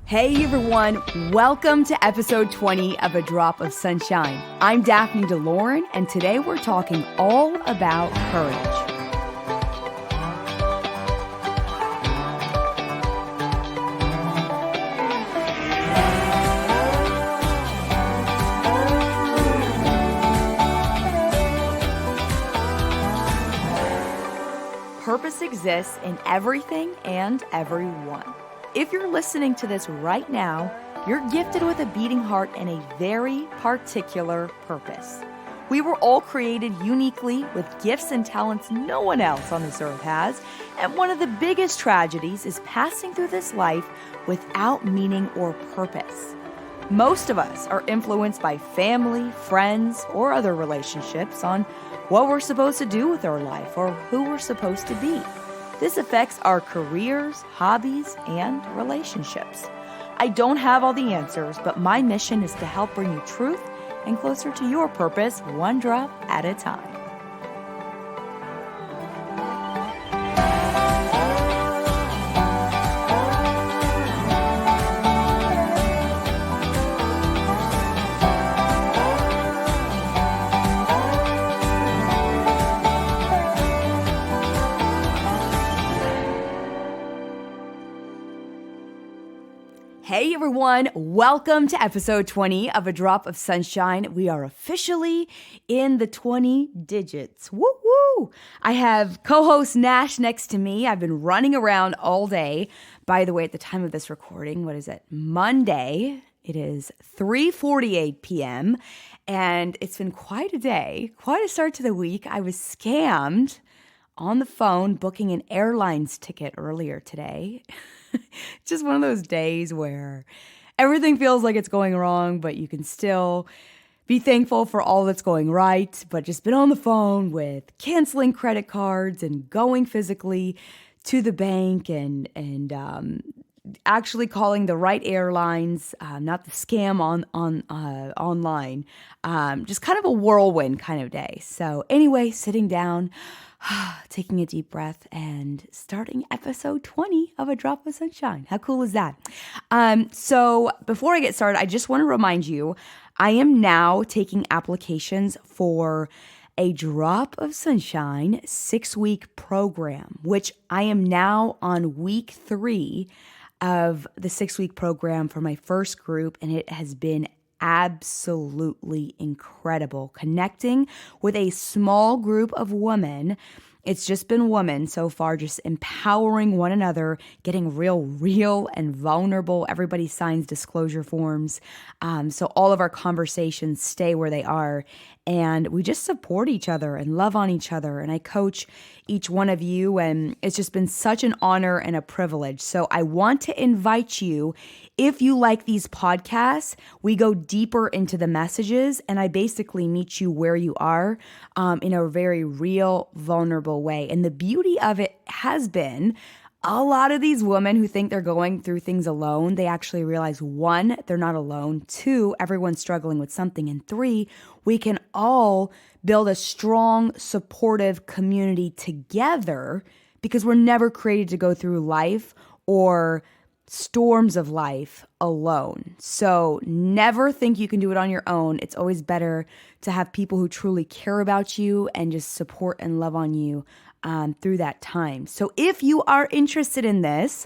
Hey everyone, welcome to episode 20 of A Drop of Sunshine. I'm Daphne DeLauren, and today we're talking all about courage. Purpose exists in everything and everyone. If you're listening to this right now, you're gifted with a beating heart and a very particular purpose. We were all created uniquely with gifts and talents no one else on this earth has, and one of the biggest tragedies is passing through this life without meaning or purpose. Most of us are influenced by family, friends, or other relationships on what we're supposed to do with our life or who we're supposed to be. This affects our careers, hobbies, and relationships. I don't have all the answers, but my mission is to help bring you truth and closer to your purpose, one drop at a time. Hey everyone, welcome to episode 20 of A Drop of Sunshine. We are officially in the 20 digits. Woo woo! I have co-host Nash next to me. I've been running around all day. By the way, at the time of this recording, what is it? Monday. It is 3:48 p.m. and it's been quite a day, quite a start to the week. I was scammed on the phone booking an airlines ticket earlier today. Just one of those days where everything feels like it's going wrong, but you can still be thankful for all that's going right. But just been on the phone with canceling credit cards and going physically to the bank and actually calling the right airlines, not the scam online. Just kind of a whirlwind kind of day. So anyway, sitting down, taking a deep breath and starting episode 20 of A Drop of Sunshine. How cool is that? So before I get started, I just want to remind you, I am now taking applications for A Drop of Sunshine 6-week program, which I am now on week 3 of the 6-week program for my first group, and it has been absolutely incredible. Connecting with a small group of women. It's just been women so far, just empowering one another, getting real and vulnerable. Everybody signs disclosure forms. So all of our conversations stay where they are. And we just support each other and love on each other. And I coach each one of you. And it's just been such an honor and a privilege. So I want to invite you, if you like these podcasts, we go deeper into the messages. And I basically meet you where you are in a very real, vulnerable way. And the beauty of it has been a lot of these women who think they're going through things alone, they actually realize 1, they're not alone. 2, everyone's struggling with something. And 3, we can all build a strong, supportive community together because we're never created to go through life or storms of life alone. So never think you can do it on your own. It's always better to have people who truly care about you and just support and love on you through that time. So if you are interested in this,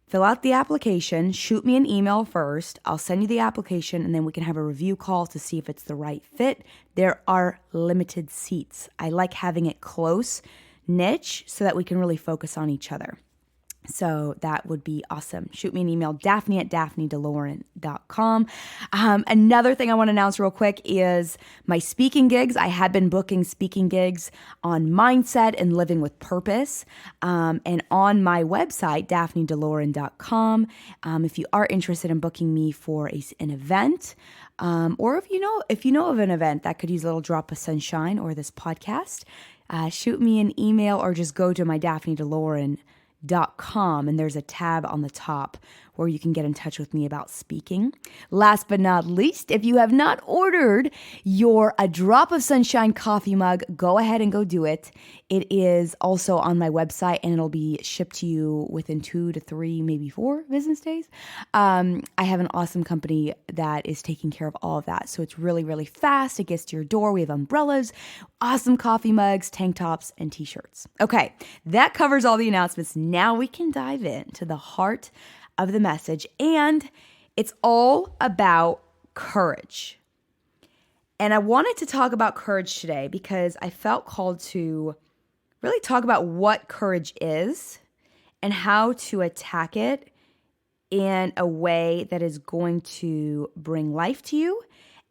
fill out the application, shoot me an email first. I'll send you the application and then we can have a review call to see if it's the right fit. There are limited seats. I like having it close niche so that we can really focus on each other. So that would be awesome. Shoot me an email, daphne@daphnedeloren.com. Another thing I want to announce real quick is my speaking gigs. I have been booking speaking gigs on mindset and living with purpose. And on my website, daphnedeloren.com. If you are interested in booking me for an event, or if you know of an event that could use a little drop of sunshine or this podcast, shoot me an email or just go to my daphnedeloren.com and there's a tab on the top where you can get in touch with me about speaking. Last but not least, if you have not ordered your A Drop of Sunshine coffee mug, go ahead and go do it. It is also on my website, and it'll be shipped to you within 2 to 3, maybe 4 business days. I have an awesome company that is taking care of all of that. So it's really, really fast. It gets to your door. We have umbrellas, awesome coffee mugs, tank tops, and t-shirts. Okay, that covers all the announcements. Now we can dive into the heart of the message, and it's all about courage. And I wanted to talk about courage today because I felt called to really talk about what courage is and how to attack it in a way that is going to bring life to you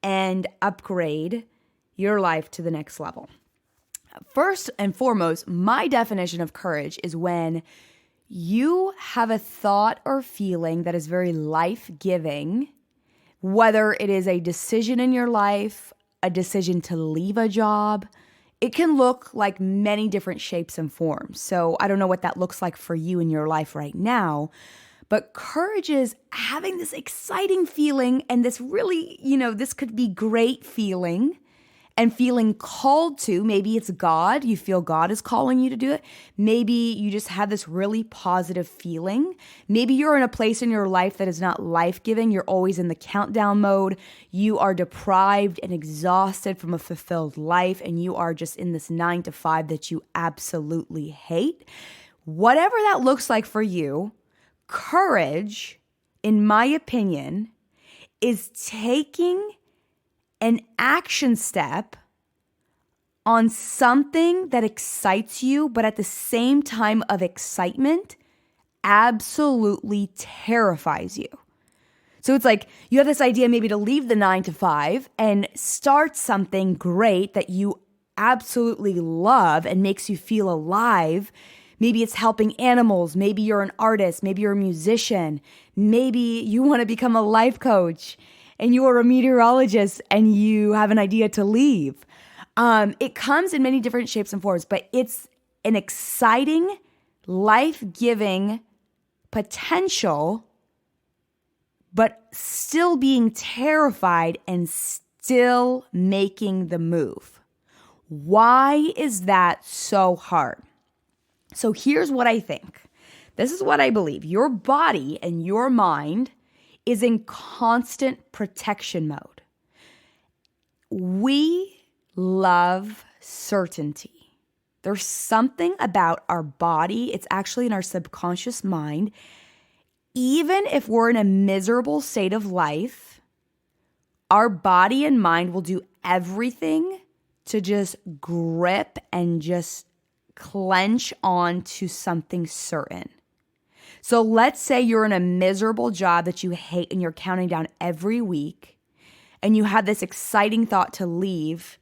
and upgrade your life to the next level. First and foremost, my definition of courage is when you have a thought or feeling that is very life-giving, whether it is a decision in your life, a decision to leave a job. It can look like many different shapes and forms. So I don't know what that looks like for you in your life right now, but courage is having this exciting feeling and this really, this could be great feeling and feeling called to. Maybe it's God. You feel God is calling you to do it. Maybe you just have this really positive feeling. Maybe you're in a place in your life that is not life-giving. You're always in the countdown mode. You are deprived and exhausted from a fulfilled life, and you are just in this 9 to 5 that you absolutely hate. Whatever that looks like for you, courage, in my opinion, is taking an action step on something that excites you, but at the same time of excitement, absolutely terrifies you. So it's like you have this idea maybe to leave the 9 to 5 and start something great that you absolutely love and makes you feel alive. Maybe it's helping animals. Maybe you're an artist. Maybe you're a musician. Maybe you want to become a life coach and you are a meteorologist and you have an idea to leave. It comes in many different shapes and forms, but it's an exciting, life-giving potential, but still being terrified and still making the move. Why is that so hard? So here's what I think. This is what I believe. Your body and your mind is in constant protection mode. We love certainty. There's something about our body, it's actually in our subconscious mind. Even if we're in a miserable state of life, our body and mind will do everything to just grip and just clench on to something certain. So let's say you're in a miserable job that you hate and you're counting down every week, and you have this exciting thought to leave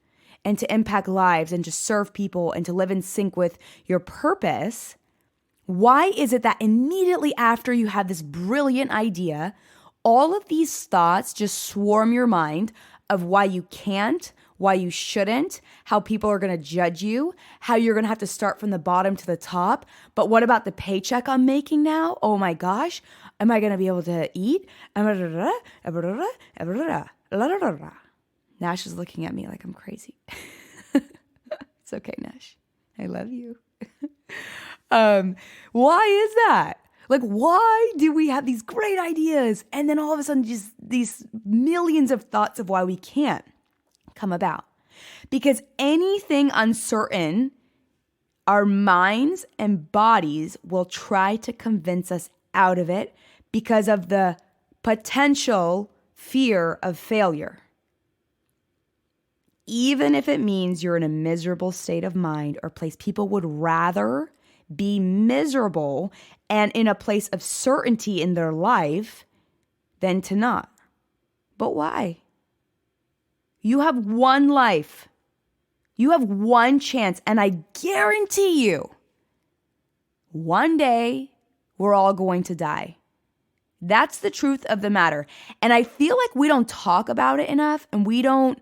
and to impact lives and to serve people and to live in sync with your purpose. Why is it that immediately after you have this brilliant idea, all of these thoughts just swarm your mind of why you can't, why you shouldn't, how people are going to judge you, how you're going to have to start from the bottom to the top. But what about the paycheck I'm making now? Oh my gosh, am I going to be able to eat? Nash is looking at me like I'm crazy. It's okay, Nash. I love you. Why is that? Like, why do we have these great ideas and then all of a sudden just these millions of thoughts of why we can't come about? Because anything uncertain, our minds and bodies will try to convince us out of it because of the potential fear of failure. Even if it means you're in a miserable state of mind or place, people would rather be miserable and in a place of certainty in their life than to not. But why? You have one life. You have one chance, and I guarantee you, one day we're all going to die. That's the truth of the matter. And I feel like we don't talk about it enough, and we don't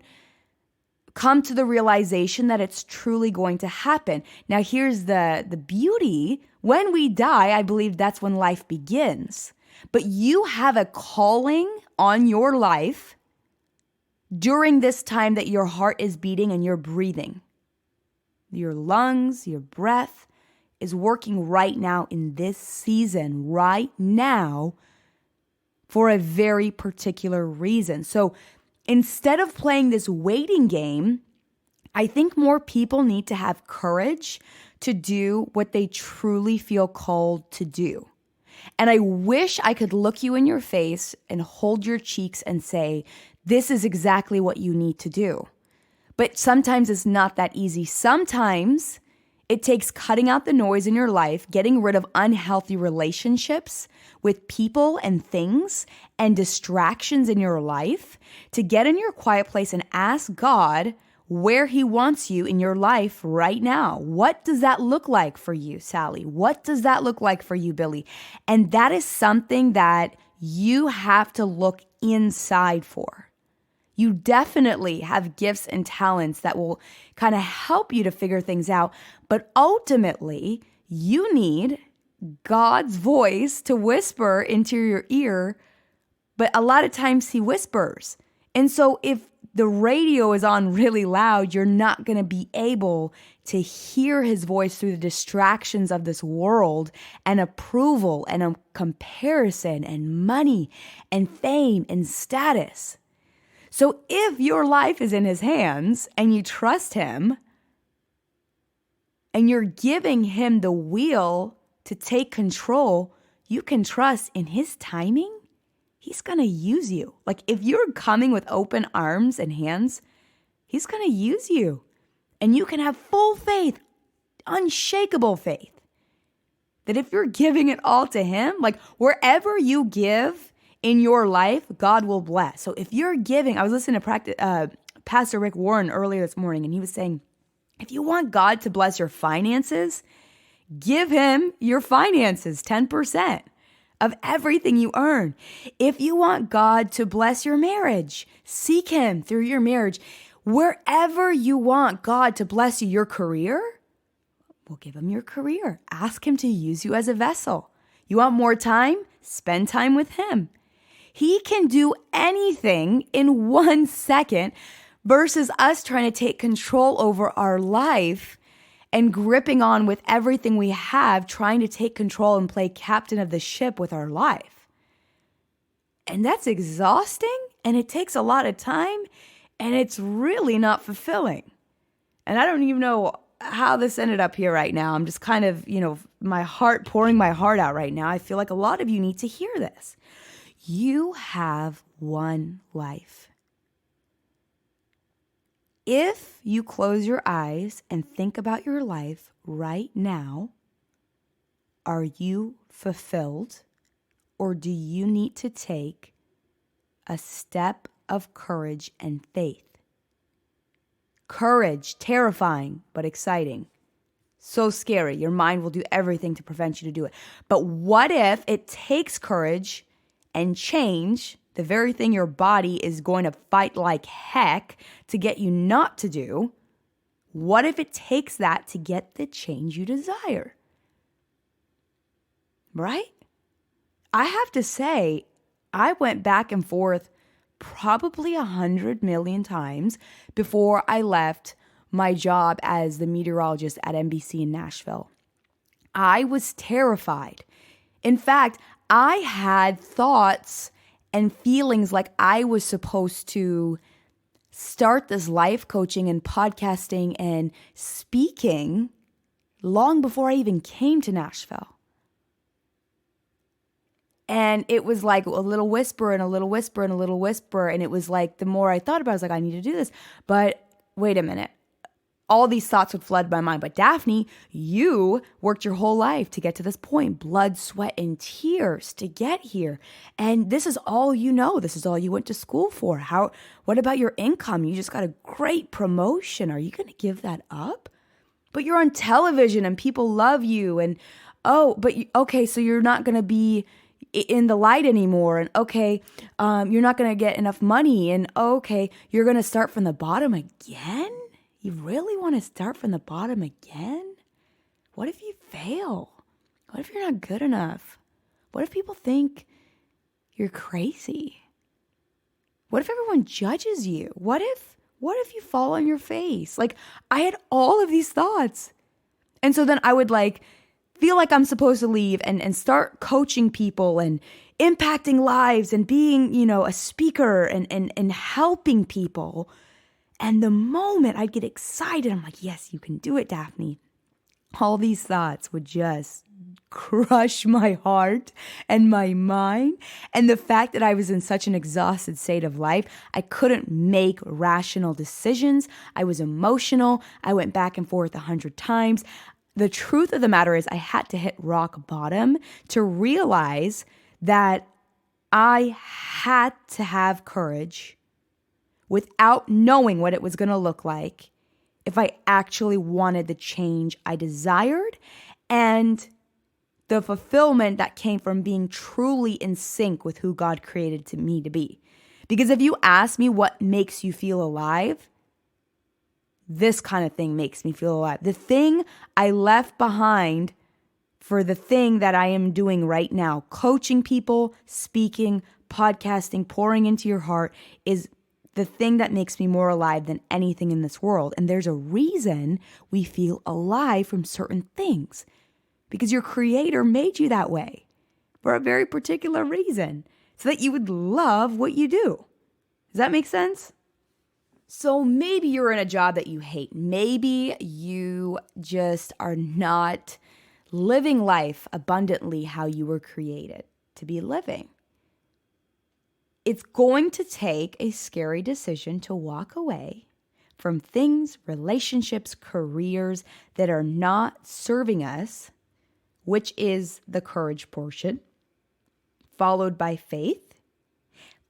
come to the realization that it's truly going to happen. Now, here's the beauty. When we die, I believe that's when life begins. But you have a calling on your life during this time that your heart is beating and you're breathing. Your lungs, your breath is working right now in this season, right now, for a very particular reason. So instead of playing this waiting game, I think more people need to have courage to do what they truly feel called to do. And I wish I could look you in your face and hold your cheeks and say, this is exactly what you need to do. But sometimes it's not that easy. Sometimes it takes cutting out the noise in your life, getting rid of unhealthy relationships with people and things and distractions in your life to get in your quiet place and ask God where He wants you in your life right now. What does that look like for you, Sally? What does that look like for you, Billy? And that is something that you have to look inside for. You definitely have gifts and talents that will kind of help you to figure things out. But ultimately, you need God's voice to whisper into your ear. But a lot of times He whispers. And so if the radio is on really loud, you're not going to be able to hear His voice through the distractions of this world and approval and a comparison and money and fame and status. So if your life is in His hands and you trust Him and you're giving Him the wheel to take control, you can trust in His timing. He's going to use you. Like if you're coming with open arms and hands, He's going to use you. And you can have full faith, unshakable faith, that if you're giving it all to Him, like wherever you give in your life, God will bless. So if you're giving, I was listening to Pastor Rick Warren earlier this morning, and he was saying, if you want God to bless your finances, give Him your finances, 10% of everything you earn. If you want God to bless your marriage, seek Him through your marriage. Wherever you want God to bless you, your career, well, give Him your career. Ask Him to use you as a vessel. You want more time? Spend time with Him. He can do anything in 1 second versus us trying to take control over our life and gripping on with everything we have, trying to take control and play captain of the ship with our life. And that's exhausting, and it takes a lot of time, and it's really not fulfilling. And I don't even know how this ended up here right now. I'm just kind of, pouring my heart out right now. I feel like a lot of you need to hear this. You have one life. If you close your eyes and think about your life right now, are you fulfilled, or do you need to take a step of courage and faith? Courage, terrifying, but exciting. So scary. Your mind will do everything to prevent you to do it. But what if it takes courage and change, the very thing your body is going to fight like heck to get you not to do? What if it takes that to get the change you desire? Right? I have to say, I went back and forth probably 100 million times before I left my job as the meteorologist at NBC in Nashville. I was terrified. In fact, I had thoughts and feelings like I was supposed to start this life coaching and podcasting and speaking long before I even came to Nashville. And it was like a little whisper and a little whisper and a little whisper. And it was like, the more I thought about it, I was like, I need to do this. But wait a minute. All these thoughts would flood my mind. But Daphne, you worked your whole life to get to this point. Blood, sweat, and tears to get here. And this is all you know. This is all you went to school for. What about your income? You just got a great promotion. Are you going to give that up? But you're on television and people love you. And okay, so you're not going to be in the light anymore. And okay, you're not going to get enough money. And okay, you're going to start from the bottom again? You really want to start from the bottom again? What if you fail? What if you're not good enough? What if people think you're crazy? What if everyone judges you? What if you fall on your face? Like, I had all of these thoughts. And so then I would feel like I'm supposed to leave and start coaching people and impacting lives and being, a speaker and helping people. And the moment I'd get excited, I'm like, yes, you can do it, Daphne. All these thoughts would just crush my heart and my mind. And the fact that I was in such an exhausted state of life, I couldn't make rational decisions. I was emotional. I went back and forth 100 times. The truth of the matter is I had to hit rock bottom to realize that I had to have courage without knowing what it was going to look like if I actually wanted the change I desired and the fulfillment that came from being truly in sync with who God created me to be. Because if you ask me what makes you feel alive, this kind of thing makes me feel alive. The thing I left behind for the thing that I am doing right now, coaching people, speaking, podcasting, pouring into your heart, is the thing that makes me more alive than anything in this world. And there's a reason we feel alive from certain things. Because your creator made you that way for a very particular reason, so that you would love what you do. Does that make sense? So maybe you're in a job that you hate. Maybe you just are not living life abundantly how you were created to be living. It's going to take a scary decision to walk away from things, relationships, careers that are not serving us, which is the courage portion, followed by faith,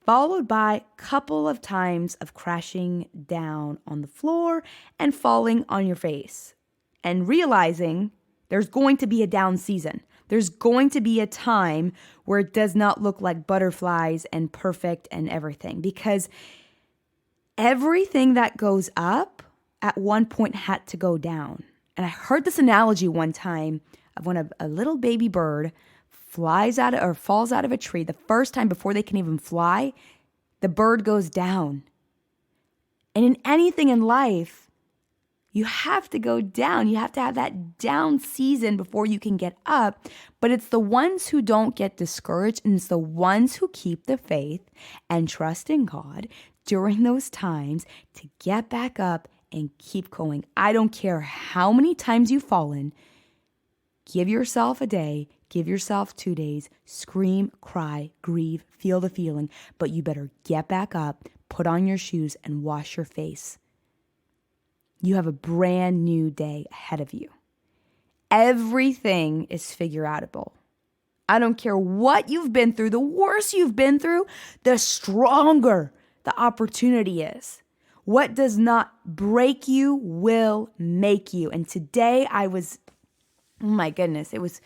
followed by a couple of times of crashing down on the floor and falling on your face and realizing there's going to be a down season. There's going to be a time where it does not look like butterflies and perfect and everything, because everything that goes up at one point had to go down. And I heard this analogy one time of when a little baby bird falls out of a tree. The first time before they can even fly, the bird goes down. And in anything in life, you have to go down. You have to have that down season before you can get up. But it's the ones who don't get discouraged, and it's the ones who keep the faith and trust in God during those times to get back up and keep going. I don't care how many times you've fallen. Give yourself a day, give yourself 2 days, scream, cry, grieve, feel the feeling, but you better get back up, put on your shoes, and wash your face. You have a brand new day ahead of you. Everything is figure outable. I don't care what you've been through, the worse you've been through, the stronger the opportunity is. What does not break you will make you. And today oh my goodness, it was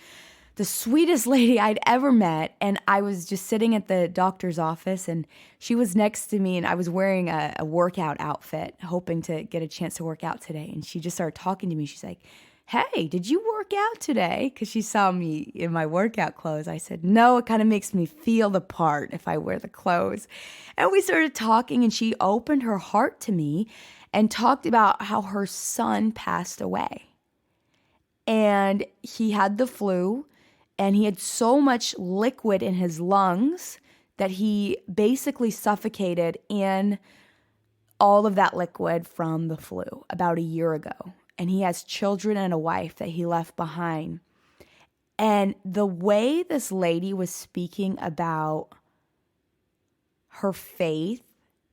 the sweetest lady I'd ever met. And I was just sitting at the doctor's office and she was next to me and I was wearing a workout outfit, hoping to get a chance to work out today. And she just started talking to me. She's like, "Hey, did you work out today?" Because she saw me in my workout clothes. I said, "No, it kind of makes me feel the part if I wear the clothes." And we started talking and she opened her heart to me and talked about how her son passed away. And he had the flu and he had so much liquid in his lungs that he basically suffocated in all of that liquid from the flu about a year ago. And he has children and a wife that he left behind. And the way this lady was speaking about her faith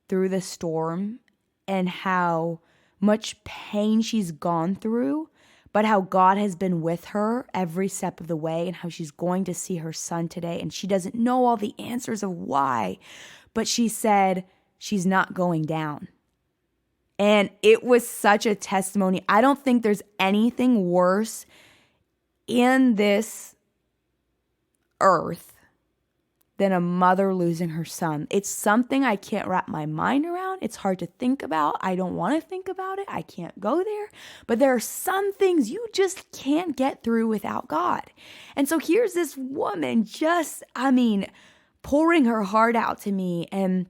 through the storm and how much pain she's gone through, but how God has been with her every step of the way and how she's going to see her son today. And she doesn't know all the answers of why, but she said she's not going down. And it was such a testimony. I don't think there's anything worse in this earth than a mother losing her son. It's something I can't wrap my mind around. It's hard to think about. I don't want to think about it. I can't go there. But there are some things you just can't get through without God. And so here's this woman pouring her heart out to me and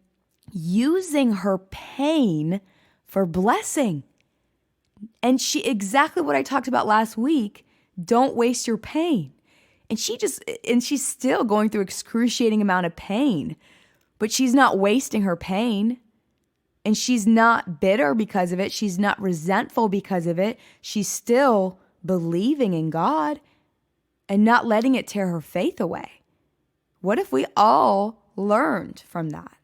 using her pain for blessing. And exactly what I talked about last week, don't waste your pain. And she's still going through excruciating amount of pain, but she's not wasting her pain. And she's not bitter because of it. She's not resentful because of it. She's still believing in God and not letting it tear her faith away. What if we all learned from that?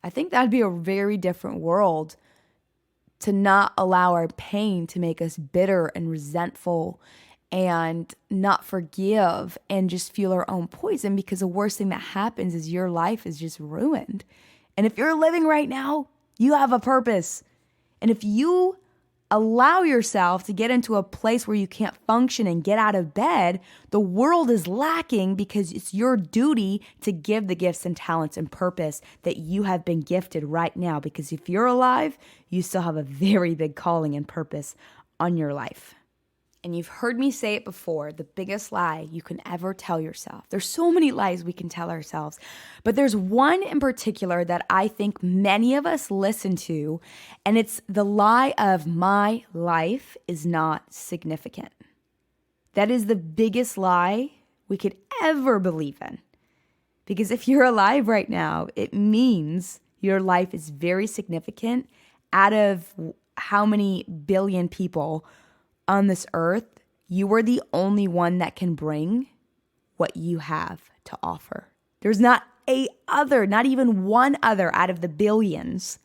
I think that'd be a very different world, to not allow our pain to make us bitter and resentful and not forgive and just feel our own poison, because the worst thing that happens is your life is just ruined. And if you're living right now, you have a purpose. And if you allow yourself to get into a place where you can't function and get out of bed, the world is lacking, because it's your duty to give the gifts and talents and purpose that you have been gifted right now. Because if you're alive, you still have a very big calling and purpose on your life. And you've heard me say it before, the biggest lie you can ever tell yourself. There's so many lies we can tell ourselves, but there's one in particular that I think many of us listen to, and it's the lie of my life is not significant. That is the biggest lie we could ever believe in. Because if you're alive right now, it means your life is very significant. Out of how many billion people on this earth, you are the only one that can bring what you have to offer. There's not even one other out of the billions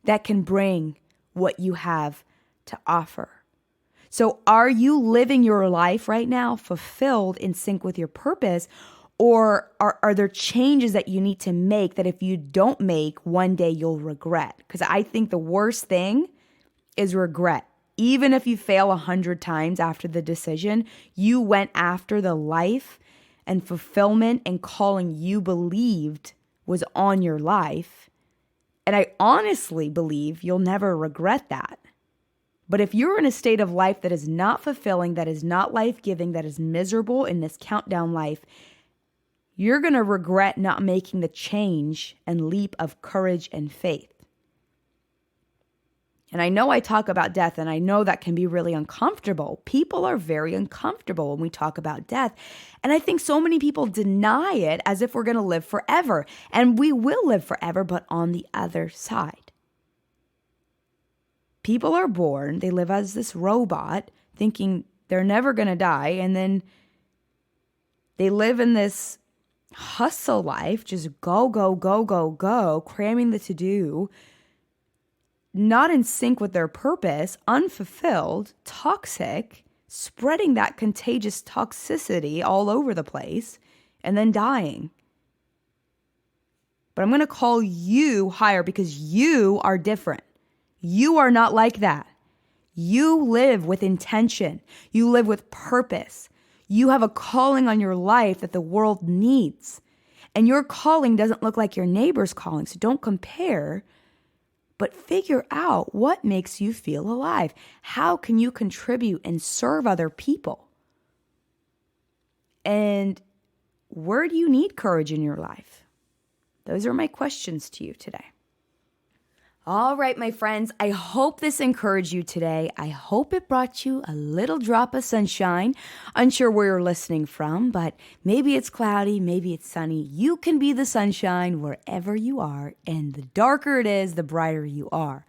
that can bring what you have to offer. So are you living your life right now fulfilled, in sync with your purpose? Or are there changes that you need to make that if you don't make, one day you'll regret? Because I think the worst thing is regret. Even if you fail 100 times after the decision, you went after the life and fulfillment and calling you believed was on your life. And I honestly believe you'll never regret that. But if you're in a state of life that is not fulfilling, that is not life-giving, that is miserable in this countdown life, you're going to regret not making the change and leap of courage and faith. And I know I talk about death, and I know that can be really uncomfortable. People are very uncomfortable when we talk about death. And I think so many people deny it as if we're going to live forever. And we will live forever, but on the other side. People are born, they live as this robot, thinking they're never going to die. And then they live in this hustle life, just go, go, go, go, go, cramming the to-do, not in sync with their purpose, unfulfilled, toxic, spreading that contagious toxicity all over the place, and then dying. But I'm going to call you higher because you are different. You are not like that. You live with intention. You live with purpose. You have a calling on your life that the world needs. And your calling doesn't look like your neighbor's calling, so don't compare. But figure out what makes you feel alive. How can you contribute and serve other people? And where do you need courage in your life? Those are my questions to you today. All right, my friends, I hope this encouraged you today. I hope it brought you a little drop of sunshine. Unsure where you're listening from, but maybe it's cloudy, maybe it's sunny. You can be the sunshine wherever you are, and the darker it is, the brighter you are.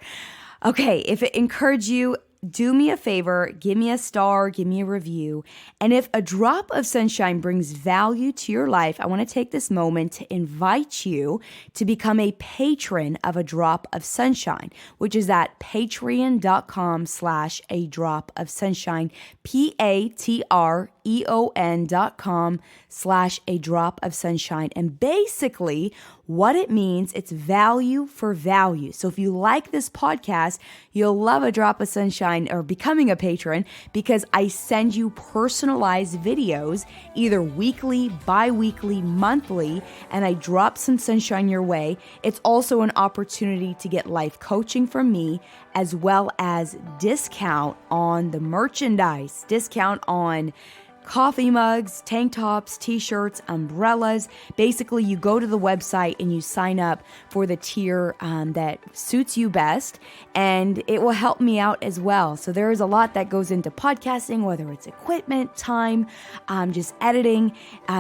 Okay, if it encouraged you, do me a favor, give me a star, give me a review. And if a drop of sunshine brings value to your life, I want to take this moment to invite you to become a patron of A Drop of Sunshine, which is at patreon.com/A Drop of Sunshine, patreon.com/A Drop of Sunshine. And basically, what it means, it's value for value. So if you like this podcast, you'll love A Drop of Sunshine or becoming a patron, because I send you personalized videos either weekly, bi-weekly, monthly, and I drop some sunshine your way. It's also an opportunity to get life coaching from me, as well as discount on the merchandise, discount on coffee mugs, tank tops, t-shirts, umbrellas. Basically, you go to the website and you sign up for the tier that suits you best, and it will help me out as well. So there is a lot that goes into podcasting, whether it's equipment, time, just editing.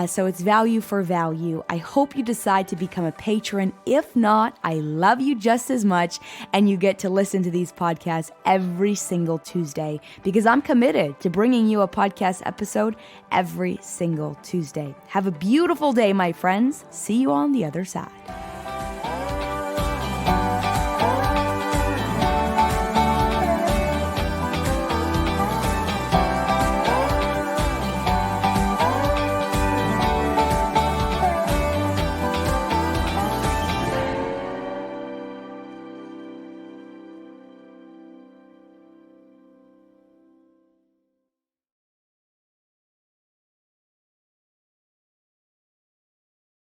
So it's value for value. I hope you decide to become a patron. If not, I love you just as much, and you get to listen to these podcasts every single Tuesday because I'm committed to bringing you a podcast episode every single Tuesday. Have a beautiful day, my friends. See you on the other side.